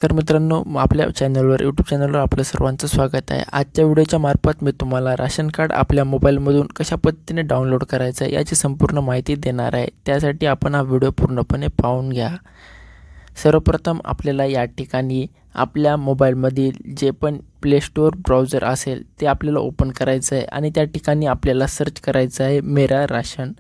तर मित्रांनो आपल्या चॅनलवर यूट्यूब चॅनलवर आपलं सर्वांचं स्वागत आहे। आजच्या व्हिडिओच्या मार्फत मी तुम्हाला राशन कार्ड आपल्या मोबाईलमधून कशा पद्धतीने डाउनलोड करायचं आहे याची संपूर्ण माहिती देणार आहे। त्यासाठी आपण हा व्हिडिओ पूर्णपणे पाहून घ्या। सर्वप्रथम आपल्याला या ठिकाणी आपल्या मोबाईलमधील जे पण प्ले स्टोअर ब्राउझर असेल ते आपल्याला ओपन करायचं आहे आणि त्या ठिकाणी आपल्याला सर्च करायचं आहे मेरा राशन।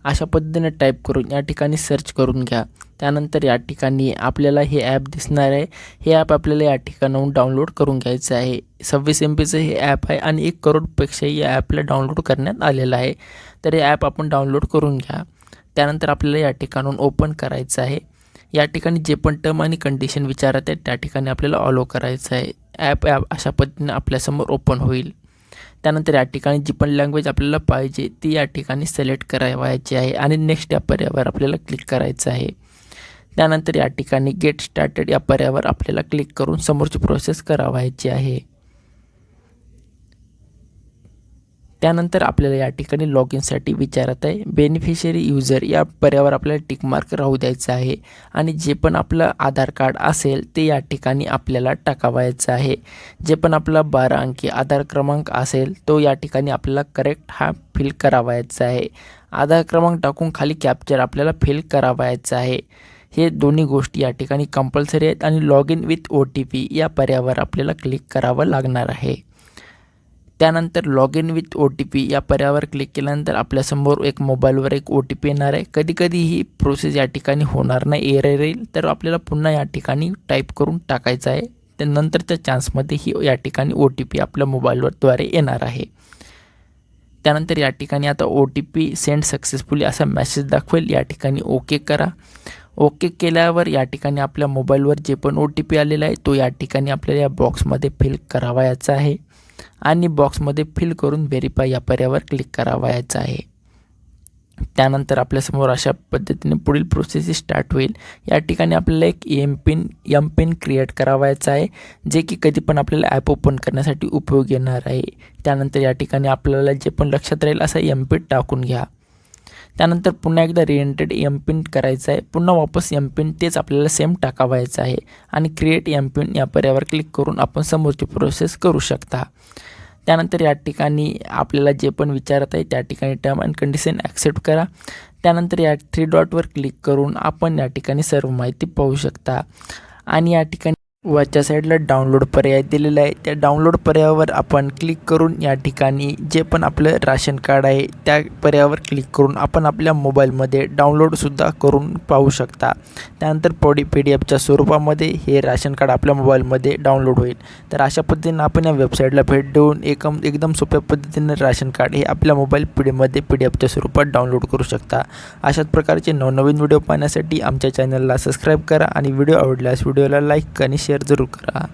अशा पद्धतीने टाईप करून या ठिकाणी सर्च करून घ्या। त्यानंतर या ठिकाणी आपल्याला हे ॲप दिसणार आहे। हे ॲप आपल्याला या ठिकाणाहून डाउनलोड करून घ्यायचं आहे। 26 MBचं हे ॲप आहे आणि 1 करोडपेक्षाही या ॲपला डाउनलोड करण्यात आलेलं आहे। तर हे ॲप आपण डाउनलोड करून घ्या। त्यानंतर आपल्याला या ठिकाणाहून ओपन करायचं आहे। या ठिकाणी जे पण टर्म आणि कंडिशन विचारत आहेत त्या ठिकाणी आपल्याला अलो करायचं आहे। ॲप अशा पद्धतीने आपल्यासमोर ओपन होईल। त्यानंतर या ठिकाणी जी पण लँग्वेज आपल्याला पाहिजे ती या ठिकाणी सिलेक्ट करायची आहे आणि नेक्स्ट या पर्यायावर आपल्याला क्लिक करायचं आहे। त्यानंतर या ठिकाणी गेट स्टार्टेड या पर्यायावर आपल्याला क्लिक करून समोरची प्रोसेस करावायची आहे। त्यानंतर आपल्याला या ठिकाणी लॉग इनसाठी विचारत आहे। बेनिफिशियरी यूजर या पर्यायावर आपल्याला टिक मार्क राहू द्यायचं आहे आणि जे पण आपलं आधार कार्ड असेल ते या ठिकाणी आपल्याला टाकावायचं आहे। जे पण आपला 12 अंकी आधार क्रमांक असेल तो या ठिकाणी आपल्याला करेक्ट हा फिल करावायचा आहे। आधार क्रमांक टाकून खाली कॅप्चर आपल्याला फिल करावायचं आहे। हे दोन्ही गोष्टी या ठिकाणी कंपल्सरी आहेत आणि लॉग इन विथ OTP या पर्यायावर आपल्याला क्लिक करावं लागणार आहे। त्यानंतर लॉग इन विथ OTP या पर्यायावर क्लिक केल्यानंतर आपल्यासमोर एक मोबाईलवर एक OTP येणार आहे। कधी ही प्रोसेस या ठिकाणी होणार नाही, एरर येईल, तर आपल्याला पुन्हा या ठिकाणी टाईप करून टाकायचं आहे। त्यानंतरच्या चान्समध्ये ही या ठिकाणी OTP आपल्या मोबाईलद्वारे येणार आहे। त्यानंतर या ठिकाणी आता OTP सेंड सक्सेसफुली असा मेसेज दाखवेल। या ठिकाणी ओके करा। ओके केल्यावर या ठिकाणी आपल्या मोबाईलवर जे पण OTP आलेला आहे तो या ठिकाणी आपल्याला या बॉक्समध्ये फिल करावायचा आहे आणि बॉक्समध्ये फिल करून व्हेरीफाय या पर्यायावर क्लिक करावायचं आहे। त्यानंतर आपल्यासमोर अशा पद्धतीने पुढील प्रोसेस स्टार्ट होईल। या ठिकाणी आपल्याला एक एम पिन क्रिएट करावायचा आहे जे की कधी पण आपल्याला ॲप ओपन करण्यासाठी उपयोग येणार आहे। त्यानंतर या ठिकाणी आपल्याला जे पण लक्षात राहील असा एम पिन टाकून घ्या। त्यानंतर पुन्हा एकदा रिएंटेड एम पिन करायचं आहे। पुन्हा वापस एम पिन तेच आपल्याला सेम टाकावायचं आहे आणि क्रिएट एम पिन या पर्यायावर क्लिक करून आपण समोरची प्रोसेस करू शकता। त्यानंतर या ठिकाणी आपल्याला जे पण विचारत आहे त्या ठिकाणी टर्म अँड कंडिशन ॲक्सेप्ट करा। त्यानंतर या 3 डॉटवर क्लिक करून आपण या ठिकाणी सर्व माहिती पाहू शकता आणि या ठिकाणी वरच्या साईडला डाउनलोड पर्याय दिलेला आहे। त्या डाउनलोड पर्यायावर आपण क्लिक करून या ठिकाणी जे पण आपलं राशन कार्ड आहे त्या पर्यायावर क्लिक करून आपण आपल्या मोबाईलमध्ये डाउनलोडसुद्धा करून पाहू शकता। त्यानंतर PDF च्या स्वरूपामध्ये हे राशन कार्ड आपल्या मोबाईलमध्ये डाउनलोड होईल। तर अशा पद्धतीने आपण या वेबसाईटला भेट देऊन एकदम सोप्या पद्धतीने राशन कार्ड हे आपल्या मोबाईल PDF च्या स्वरूपात डाउनलोड करू शकता। अशाच प्रकारचे नवनवीन व्हिडिओ पाहण्यासाठी आमच्या चॅनलला सबस्क्राईब करा आणि व्हिडिओ आवडल्यास व्हिडिओला लाईक आणि शेअर जरूर करा।